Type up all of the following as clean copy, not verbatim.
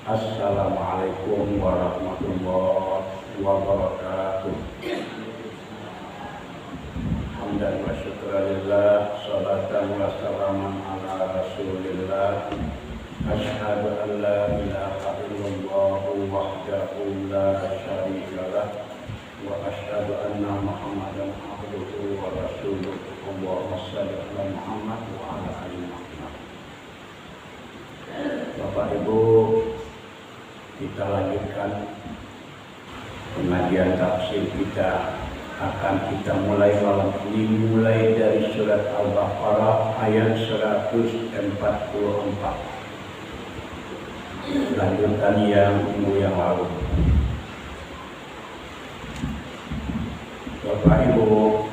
Assalamualaikum warahmatullahi wabarakatuh. Hamdan wa syukralillah, salatan wa salaman ala rasulillah. Asyhadu an la ilaha illallah wahdahu la syarika lah, wa asyhadu anna Muhammadan abduhu wa rasuluh. Allahumma shalli ala Muhammad wa ala ali Muhammad. Bapak Ibu, kita lanjutkan pengajian tafsir kita. Akan kita mulai malam ini mulai dari surat Al-Baqarah ayat 144. Lanjutan yang minggu yang lalu. Bapak Ibu,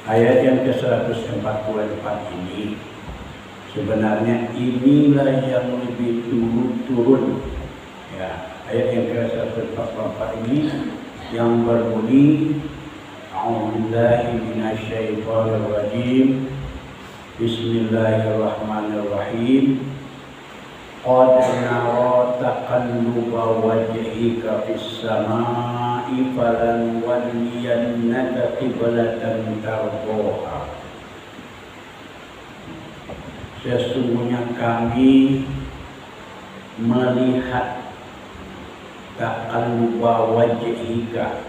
ayat yang ke-144 ini sebenarnya inilah yang lebih turun. Ya, ayat yang ke-144 ini yang berbunyi A'udzubillahi minasyaitonir rajim. Bismillahirrahmanirrahim. Qad nara taqalluba wajhika fis samaa'i falan walliyannaka qiblatan tardhaha. Sesungguhnya kami melihat taqalluba wajhika.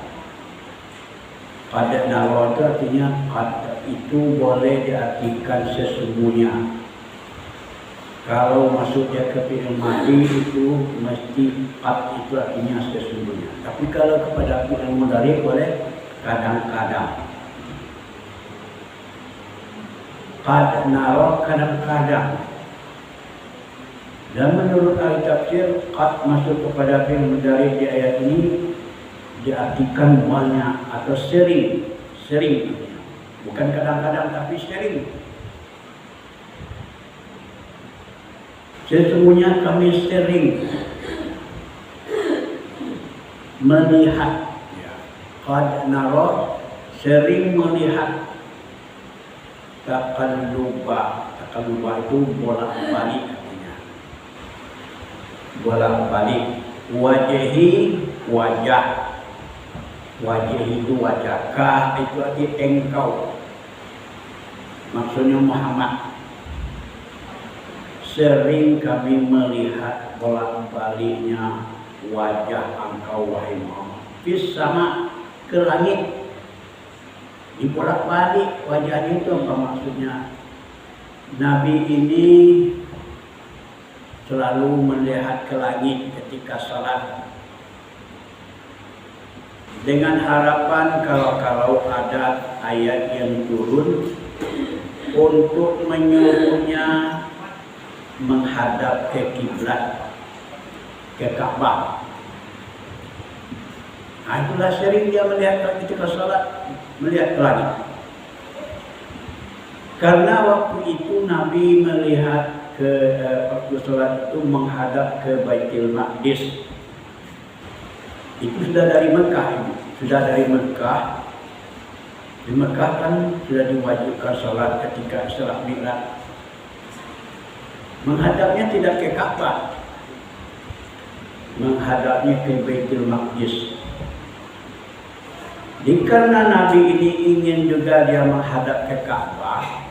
Qad nara itu artinya qad itu boleh diartikan sesungguhnya. Kalau maksudnya ke fi'il madhi itu mesti qad itu artinya sesungguhnya. Tapi kalau kepada fi'il mudhari boleh kadang-kadang. Qad nara kadang-kadang. Dan menurut ahli tafsir, qad masuk kepada fi'il mudhari di ayat ini diartikan banyak atau sering. Bukan kadang-kadang tapi sering. Sesungguhnya kami sering melihat, qad nara, sering melihat taqalluba itu bolak-balik. Bolak-balik wajhi, wajah itu wajah, ka itu arti engkau, maksudnya Muhammad. Sering kami melihat bolak-baliknya wajah engkau wahai Muhammad fis sama, ke langit. Dibolak-balik wajahnya itu apa maksudnya? Nabi ini selalu melihat ke langit ketika salat dengan harapan kalau ada ayat yang turun untuk menyuruhnya menghadap ke kiblat, ke Ka'bah. Nah, itulah sering dia melihat ketika salat, melihat ke langit. Karena waktu itu Nabi melihat waktu sholat itu menghadap ke Baitul Maqdis. Itu sudah dari Mekah, Di Mekah kan sudah diwajibkan sholat ketika Isra Mi'raj. Menghadapnya tidak ke Ka'bah, menghadapnya ke Baitul Maqdis. Karena Nabi ini ingin juga dia menghadap ke Ka'bah,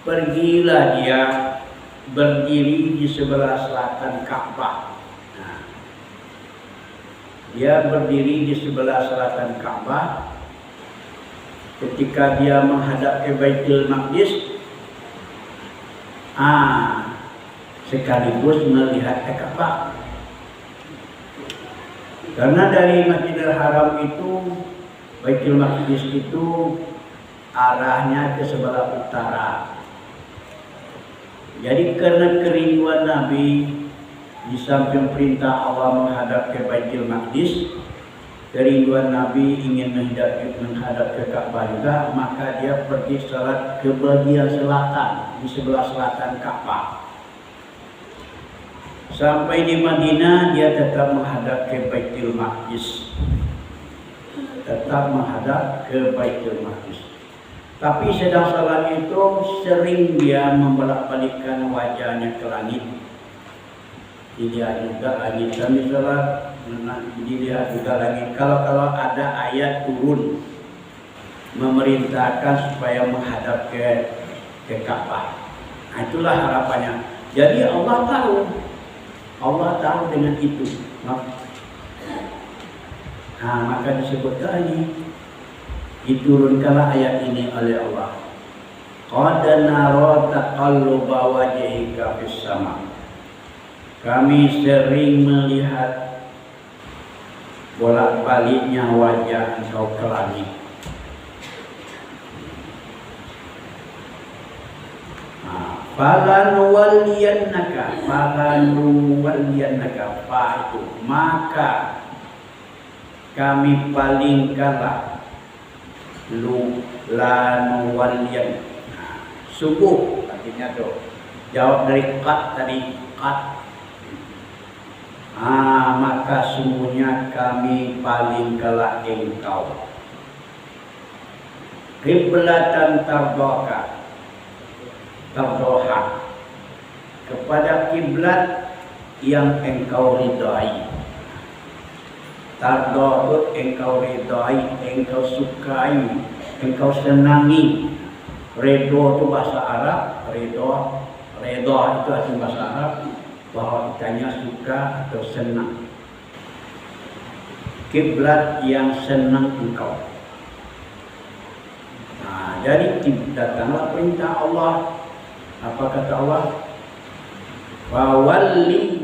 pergilah dia berdiri di sebelah selatan Ka'bah. Nah, dia berdiri di sebelah selatan Ka'bah. Ketika dia menghadap ke Baitul Maqdis, sekaligus melihat ke Ka'bah. Karena dari Masjidil Haram itu, Baitul Maqdis itu arahnya ke sebelah utara. Jadi karena kerinduan Nabi, di samping perintah Allah menghadap ke Baitul Maqdis, kerinduan Nabi ingin menghadap ke Ka'bah juga, maka dia pergi salat ke bagian selatan, di sebelah selatan Ka'bah. Sampai di Madinah dia tetap menghadap ke Baitul Maqdis. Tapi sedang salat itu sering dia membolak-balikkan wajahnya ke langit. dilihat juga langit kami sholat, dilihat juga langit. Kalau ada ayat turun memerintahkan supaya menghadap ke Ka'bah, nah, itulah harapannya. Jadi Allah tahu dengan itu. Nah, maka disebutkan ini, diturunkanlah ayat ini oleh Allah. Qad nara taqalluba wajhika fis sama. Kami sering melihat bolak-baliknya wajah engkau ke langit. Falanuwalliyannaka fa itu, maka kami palingkanlah lanuwalliyan. Sungguh artinya tuh jawab dari qad tadi, qad. Maka sungguhnya kami palingkanlah engkau qiblatan tardoha kepada kiblat yang engkau ridai. Tardoh engkau ridai, engkau sukai, engkau senangi. Redo itu bahasa Arab, redo itu asal bahasa Arab, bahwa kitanya suka atau senang. Kiblat yang senang engkau. Nah, jadi datanglah perintah Allah. Apa kata Allah? Fawalli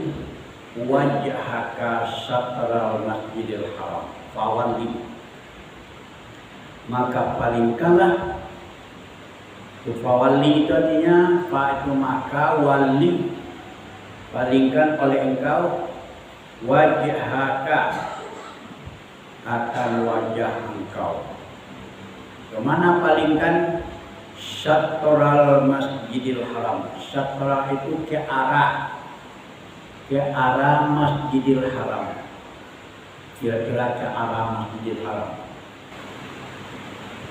wajhaka syatral masjidil haram. Fawalli, maka palingkanlah. Fawalli itu artinya fa itu maka, wali palingkan oleh engkau, wajhaka akan wajah engkau. Kemana palingkan? Syatral masjidil haram. Syatra itu ke arah masjidil haram. Kira-kira ke arah masjidil haram.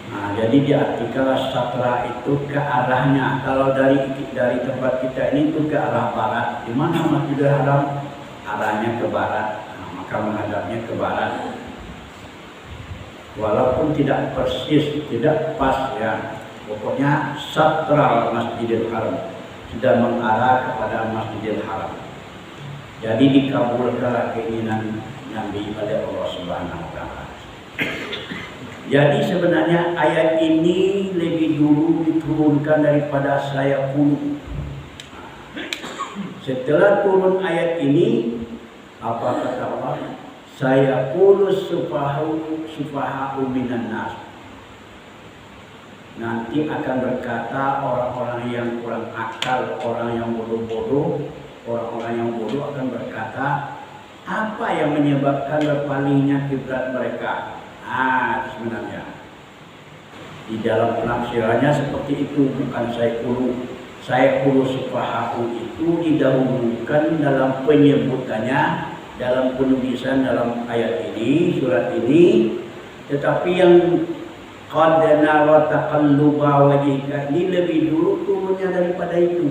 Nah, jadi diartikanlah syatra itu ke arahnya. Kalau dari tempat kita ini itu ke arah barat. Di mana masjidil haram? Arahnya ke barat. Nah, maka menghadapnya ke barat. Walaupun tidak persis, tidak pas ya. Pokoknya syatral masjidil haram, sudah mengarah kepada masjidil haram. Jadi dikabulkanlah keinginan Nabi oleh Allah Subhanahu wa taala. Jadi sebenarnya ayat ini lebih dulu diturunkan daripada saya puluh. Setelah turun ayat ini, apa kata Allah? Saya puluh sufaha'u minan nas. Nanti akan berkata orang-orang yang kurang akal, orang yang bodoh-bodoh, orang-orang yang bodoh akan berkata, apa yang menyebabkan berpalingnya kiblat mereka? Sebenarnya di dalam penafsirannya seperti itu, bukan saya puluh sufaha'u itu didahulukan dalam penyebutannya, dalam penulisan dalam ayat ini, surat ini, tetapi yang qad nara taqalluba wajhika ini lebih dulu turunnya daripada itu.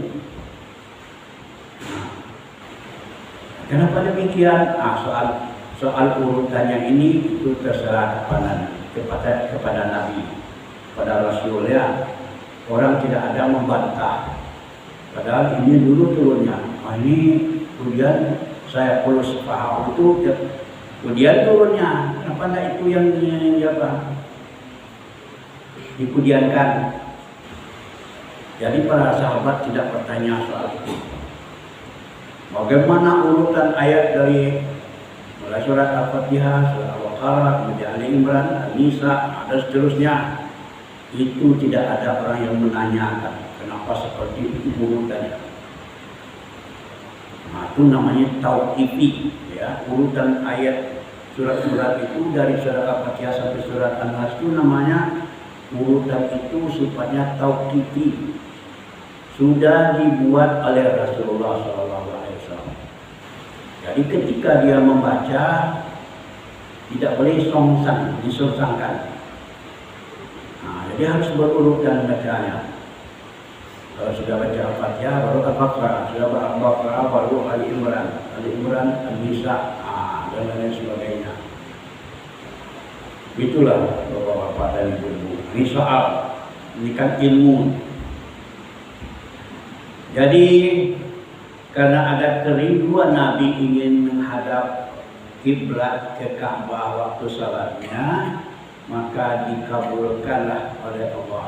Kenapa demikian? Soal urutannya ini itu terserah kepada Nabi, kepada Rasul ya. Orang tidak ada membantah. Padahal ini dulu turunnya. Ini kemudian saya puluh sufaha'u itu kemudian turunnya. Kenapa enggak itu yang dikemudiankan? Jadi para sahabat tidak bertanya soal itu. Bagaimana urutan ayat dari mulai surat Al-Fatihah, surat Al-Baqarah, kemudian Ali Imran, An-Nisa, dan seterusnya. Itu tidak ada orang yang menanyakan kenapa seperti itu urutannya. Nah, itu namanya tauqifi ya, urutan ayat surat-surat itu dari surat Al-Fatihah sampai surat An-Nas itu namanya urutan itu sifatnya tauqifi, sudah dibuat oleh Rasulullah SAW. Jadi ketika dia membaca tidak boleh disongsangkan. Nah, jadi harus berurutan bacanya. Kalau sudah baca Al-Fatihah baru Al-Baqarah, sudah Al-Baqarah baru Ali Imran, An-Nisa, dan lain sebagainya. Itulah Bapak-bapak dan Ibu-ibu. Ini soal, ini kan ilmu. Jadi karena ada kerinduan Nabi ingin menghadap kiblat ke Ka'bah waktu salatnya, maka dikabulkanlah oleh Allah.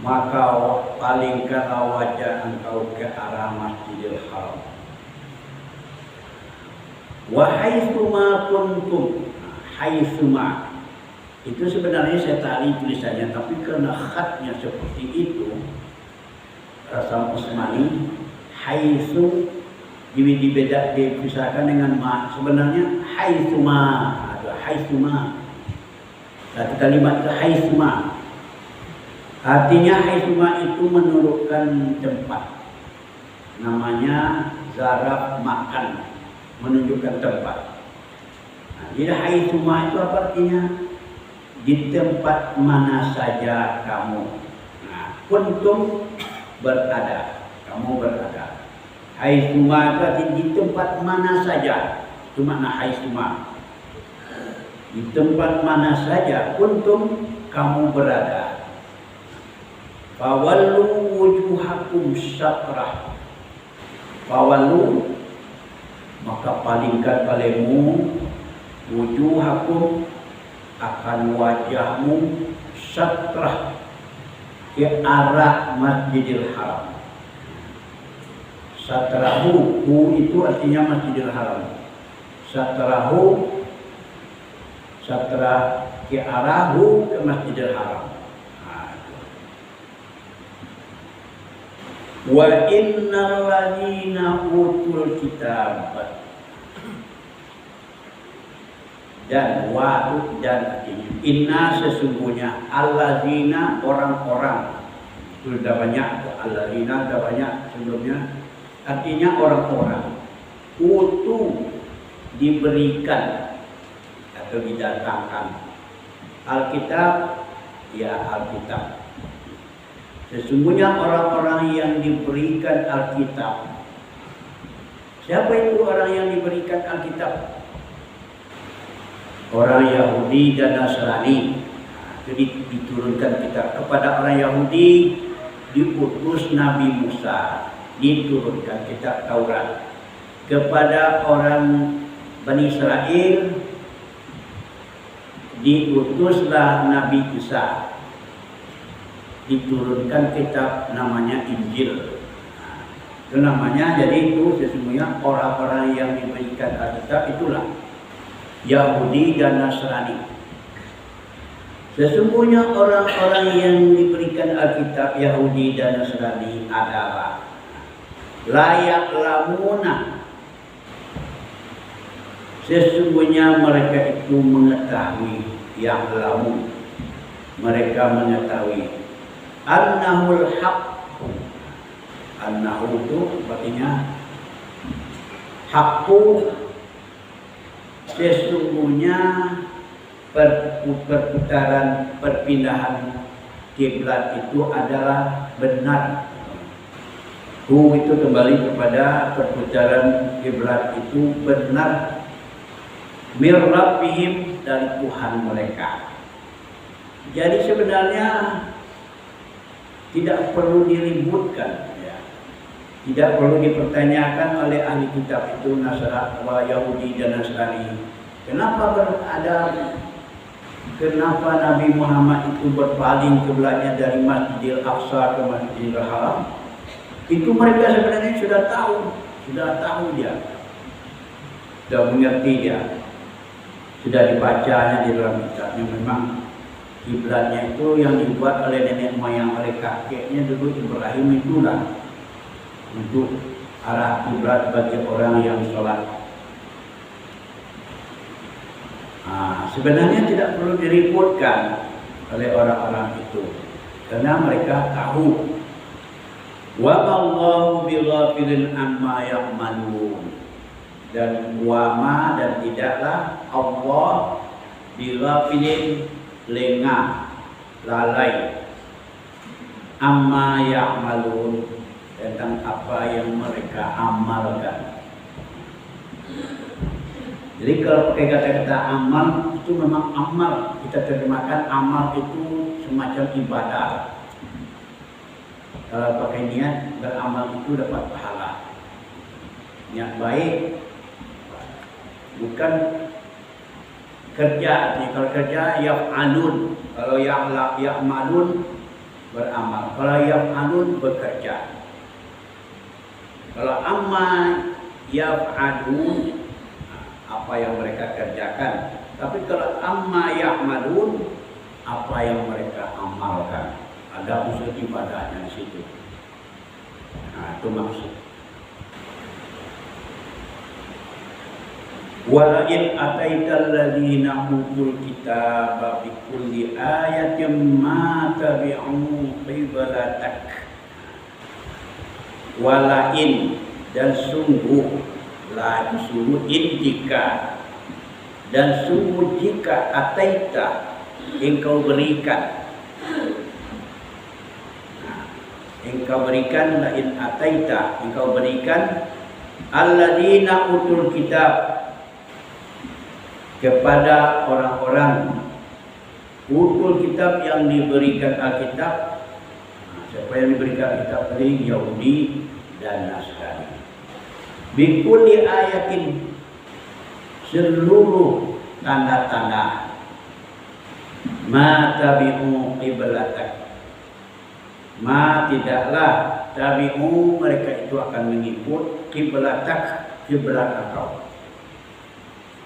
Maka palingkanlah wajah engkau ke arah Masjidil Haram. Wa haitsuma kuntum, haitsuma itu sebenarnya saya tarik tulisannya, tapi karena khatnya seperti itu, Rasam Usmani, haitsu dipisahkan dengan ma. Sebenarnya haitsuma, ada haitsuma. Satu kalimat itu haitsuma. Artinya haitsuma itu menunjukkan tempat. Namanya zaraf makan, menunjukkan tempat. Nah, jadi haitsuma itu apa artinya? Di tempat mana saja kamu. Nah, kuntum berada, kamu berada. Haitsuma itu artinya di tempat mana saja. Itu makna haitsuma. Di tempat mana saja kuntum kamu berada. Fawallu wujuhakum syatrah. Fawallu, maka palingkan olehmu wujuhakum, akan wajahmu, syatrah, ke arah Masjidil Haram. Satrahu, itu artinya Masjidil Haram. Satrahu, satrah ke arahu, ke Masjidil Haram. Wa innal ladzina utul kitab, dan wa dan inna sesungguhnya alladzina orang-orang, sudah banyak alladzina, sudah banyak sebelumnya, artinya orang-orang utu diberikan atau didatangkan Alkitab, ya Alkitab. Sesungguhnya orang-orang yang diberikan Alkitab. Siapa itu orang yang diberikan Alkitab? Orang Yahudi dan Nasrani. Jadi diturunkan kitab kepada orang Yahudi, diutus Nabi Musa, diturunkan kitab Taurat. Kepada orang Bani Israel diutuslah Nabi Isa, diturunkan kitab namanya Injil. Itu namanya, jadi itu sesungguhnya orang-orang yang diberikan Alkitab itulah Yahudi dan Nasrani. Sesungguhnya orang-orang yang diberikan Alkitab Yahudi dan Nasrani adalah layak lamuna. Sesungguhnya mereka itu mengetahui, yang lamun, mereka mengetahui annahul haqqu. Annahu itu artinya haqqu, sesungguhnya perputaran perpindahan kiblat itu adalah benar. Itu kembali kepada perputaran kiblat itu benar. Mir rabbihim, dari Tuhan mereka. Jadi sebenarnya tidak perlu diributkan, ya. Tidak perlu dipertanyakan oleh ahli kitab itu Nasrani, Yahudi dan Nasrani. Kenapa kenapa Nabi Muhammad itu berpaling kiblatnya dari Masjidil Aqsa ke Masjidil Haram? Itu mereka sebenarnya sudah tahu dia, sudah mengerti dia, sudah dibacanya di dalam kitabnya. Memang kiblatnya itu yang dibuat oleh nenek moyang, oleh kakeknya dulu Ibrahim itulah untuk arah kiblat bagi orang yang sholat. Sebenarnya tidak perlu diributkan oleh orang-orang itu, karena mereka tahu. Wa Allahu bighafilin amma ya'malun, dan wama, dan tidaklah Allah bighafilin, lengah, lalai, amma ya'malun, tentang apa yang mereka amalkan. Jadi kalau pakai kata-kata amal itu memang amal, kita terjemahkan amal itu semacam ibadah. Kalau pakai niat beramal itu dapat pahala. Niat baik bukan kerja. Kalau kerja yaf'alun, kalau ya'malun beramal, kalau yaf'alun bekerja. Kalau amma yaf'alun apa yang mereka kerjakan. Tapi kalau amma ya'malun apa yang mereka amalkan. Ada unsur ibadahnya di situ. Nah, itu maksud. Wa in ataital ladzina utul kitaba bi kulli ayatin ma tabi'u qiblatak. Walain, dan sungguh la disuruh indika, dan sungguh jika ataita engkau berikan, engkau berikan, la in ataita engkau berikan alladzina utul kitab kepada orang-orang utul kitab yang diberikan Alkitab. Siapa yang diberikan kitab tadi? Yahudi dan Nasrani. Bikulli ayatin, seluruh tanda-tanda. Ma tabi'u qiblatak, ma tidaklah tabi'u mereka itu akan mengikut qiblatak, kiblat engkau.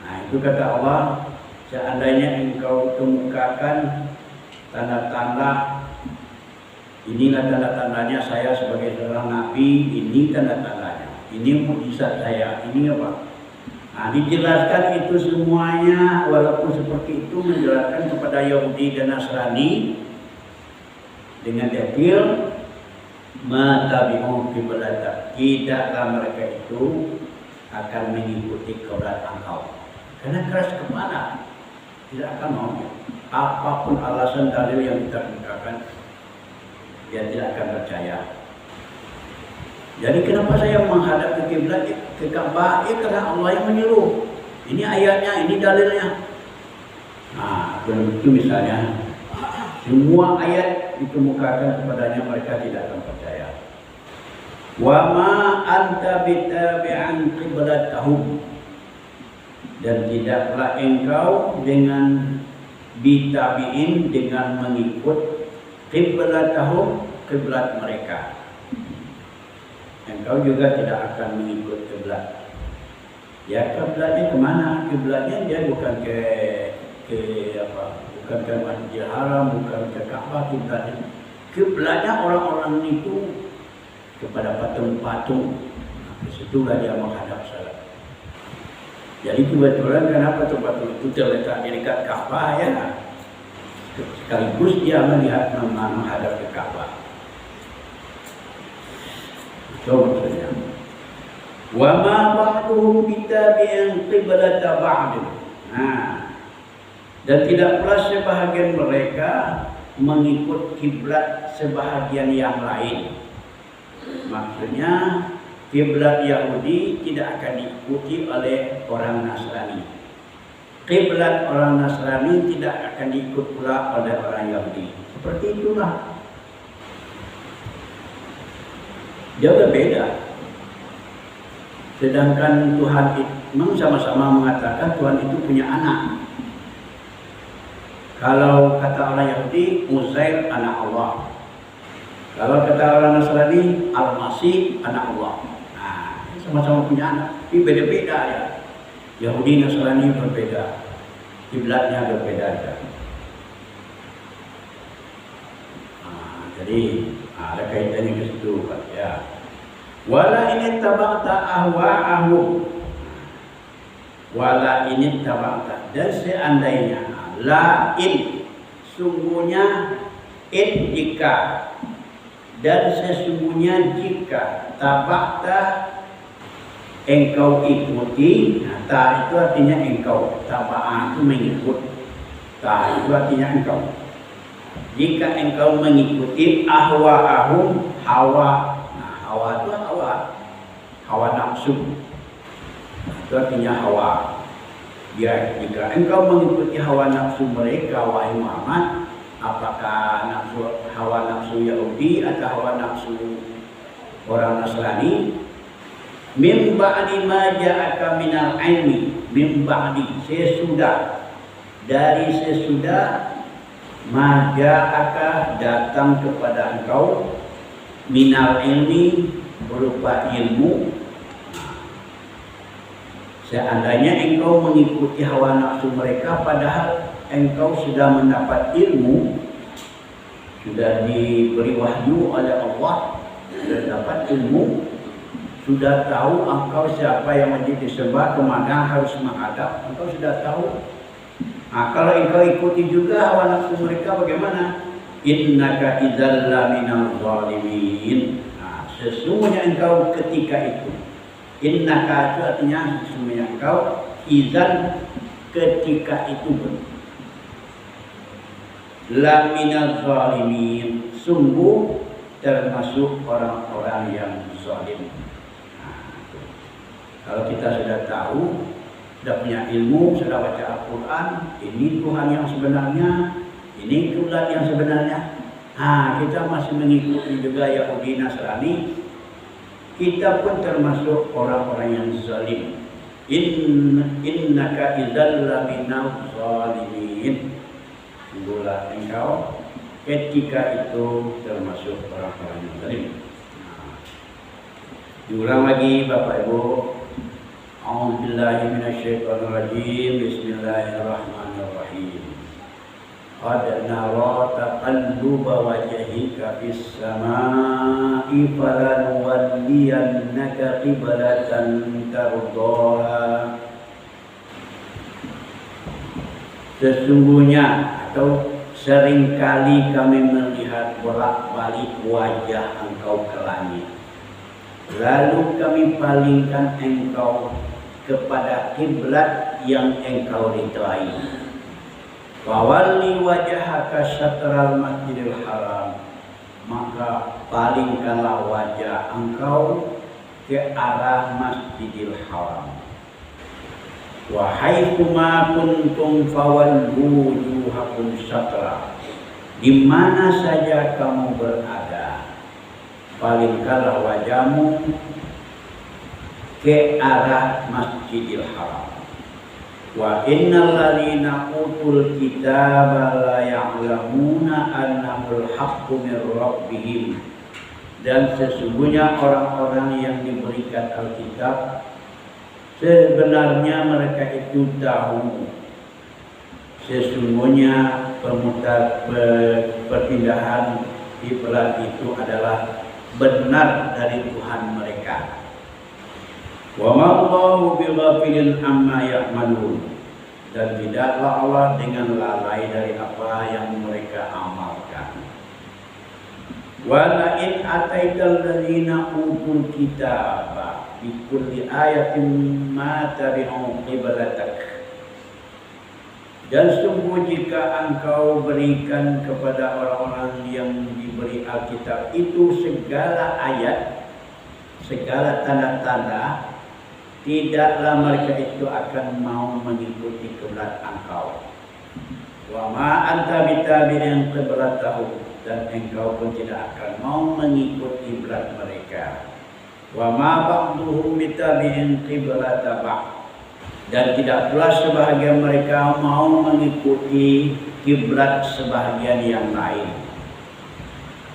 Nah, itu kata Allah, seandainya engkau kemukakan tanda-tanda, inilah tanda-tandanya saya sebagai seorang nabi, ini tanda-tandanya, ini mukjizat saya, ini apa? Nah, dijelaskan itu semuanya, walaupun seperti itu menjelaskan kepada Yahudi dan Nasrani dengan detail, ma tabi'u qiblatak, tidaklah mereka itu akan mengikuti kiblat engkau. Karena keras kepala, tidak akan mau. Apapun alasan dalil yang kita gunakan, dia tidak akan percaya. Jadi kenapa saya menghadap ke kiblat, ke Ka'bah? Karena Allah yang menyuruh. Ini ayatnya, ini dalilnya. Nah, itu misalnya semua ayat dikemukakan kepadanya, mereka tidak akan percaya. Wa ma anta bitabi'an qiblatahum, dan tidaklah engkau dengan bitabi'in, dengan mengikut qiblatahum, kiblat mereka. Engkau juga tidak akan mengikut kiblat. Ya, kiblatnya kemana? Kiblatnya dia bukan ke apa? Bukan ke Masjidil Haram, bukan ke Ka'bah. Kiblatnya orang-orang itu kepada patung-patung. Di situlah dia menghadap salat. Jadi kebetulan kenapa patung itu terletak di dekat Ka'bah, ya? Sekaligus dia melihat menghadap ke Ka'bah. Itu maksudnya. Wa ma ba'duhum bitabi'in qiblata ba'd. Nah, dan tidak pula sebahagian mereka mengikut kiblat sebahagian yang lain. Maksudnya kiblat Yahudi tidak akan diikuti oleh orang Nasrani. Kiblat orang Nasrani tidak akan diikut pula oleh orang Yahudi. Seperti itulah. Dia berbeda. Sedangkan Tuhan itu memang sama-sama mengatakan Tuhan itu punya anak. Kalau kata orang Yahudi, Uzair anak Allah. Kalau kata orang Nasrani, Al-Masih anak Allah. Nah, sama-sama punya anak, tapi beda-beda ya. Yahudi Nasrani berbeda, kiblatnya berbeda ya. Nah, jadi ada kaitannya ke situ, Pak, ya. Wala ini tabaqta ahwa'ahum, wala ini tabaqta, dan seandainya la in, sungguhnya in jika, dan sesungguhnya jika tabaqta engkau ikuti. Nah, ta itu artinya engkau, taba'a itu mengikut, ta itu artinya engkau. Jika engkau mengikuti ahwa'ahum, hawa. Nah, hawa itu hawa nafsu. Itu artinya hawa. Ya, jika engkau mengikuti hawa nafsu mereka, wahai Muhammad, apakah hawa nafsu Yahudi atau hawa nafsu orang Nasrani, min ba'di ma ja'aka minal ilmi, min ba'di sesudah ma ja'aka datang kepada engkau minal ilmi berupa ilmu. Seandainya engkau mengikuti hawa nafsu mereka padahal engkau sudah mendapat ilmu, sudah diberi wahyu oleh Allah, sudah dapat ilmu, sudah tahu engkau siapa yang menjadi disembah, kemana harus menghadap, engkau sudah tahu. Nah, kalau engkau ikuti juga hawa nafsu mereka bagaimana? Innaka idzal laminal zalimin. Nah, sesungguhnya engkau ketika itu, innaka itu artinya sesungguhnya engkau, idzal ketika itu laminal zalimin, sungguh termasuk orang-orang yang zalim. Nah, kalau kita sudah tahu, sudah punya ilmu, sudah baca Al-Quran, ini Tuhan yang sebenarnya, ini kiblat yang sebenarnya. Nah, kita masih mengikuti juga Yahudi Nasrani, kita pun termasuk orang-orang yang zalim. Innaka idzal laminal zalimin. Sungguhlah engkau ketika itu termasuk orang-orang yang zalim. Nah, diulang lagi Bapak Ibu. A'udzubillahi minasyaitonirrajim. Bismillahirrahmanirrahim. Qad nara taqalluba wajhika fis samaa'i falanuwalliyannaka qiblatan tardaha. Sesungguhnya atau seringkali kami melihat bolak-balik wajah engkau ke langit, lalu kami palingkan engkau kepada kiblat yang engkau ridhai. Fawalli wajhaka syatral masjidil haram, maka palingkanlah wajah engkau ke arah Masjidil Haram. Wa haitsuma kuntum fawallu wujuhakum syatra, di mana saja kamu berada, palingkanlah wajahmu ke arah Masjidil Haram. Wa innal ladzina utul kitaba la ya'lamuna annahul haqqu min rabbihim, dan sesungguhnya orang-orang yang diberikan Alkitab sebenarnya mereka itu tahu sesungguhnya perpindahan kiblat itu adalah benar dari Tuhan mereka. Wa ma'allahu bighafilin amma ya'malun, dan tidaklah Allah dengan lalai dari apa yang mereka amalkan. Wa la in ataital ladzina utul kitaba bi kulli ayatin ma tabi'u qiblatak, dan sungguh jika engkau berikan kepada orang-orang yang diberi Alkitab itu segala ayat, segala tanda-tanda, tidaklah mereka itu akan mau mengikuti kiblat engkau. Wa ma anta bitabi'in qiblatahum, dan engkau pun tidak akan mau mengikuti kiblat mereka. Wa ma ba'duhum bitabi'in qiblata ba'd, dan tidak pula sebahagian mereka mau mengikuti kiblat sebahagian yang lain.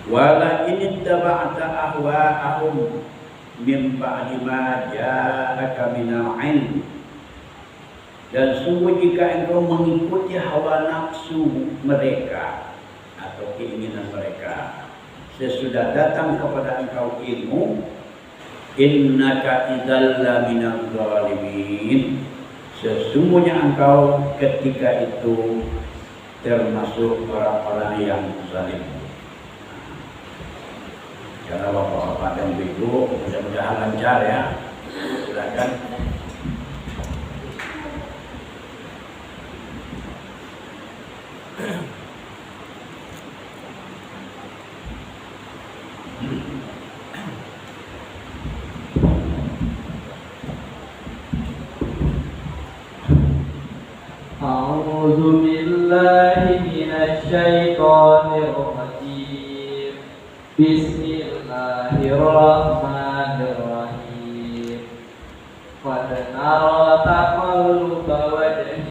Wala in ittaba'ta ahwa'ahum min ba'di ma ja'aka minal 'ilm, dan sungguh jika engkau mengikuti hawa nafsu mereka atau keinginan mereka sesudah datang kepada engkau ilmu, innaka idzal laminal zalimin, sesungguhnya engkau ketika itu termasuk orang-orang yang zalim. Karena bapak-bapak dan ibu, mudah-mudahan lancar ya. Silakan. أعوذ بالله من الشيطان الرجيم بسم الله الرحمن الرحيم قد نرى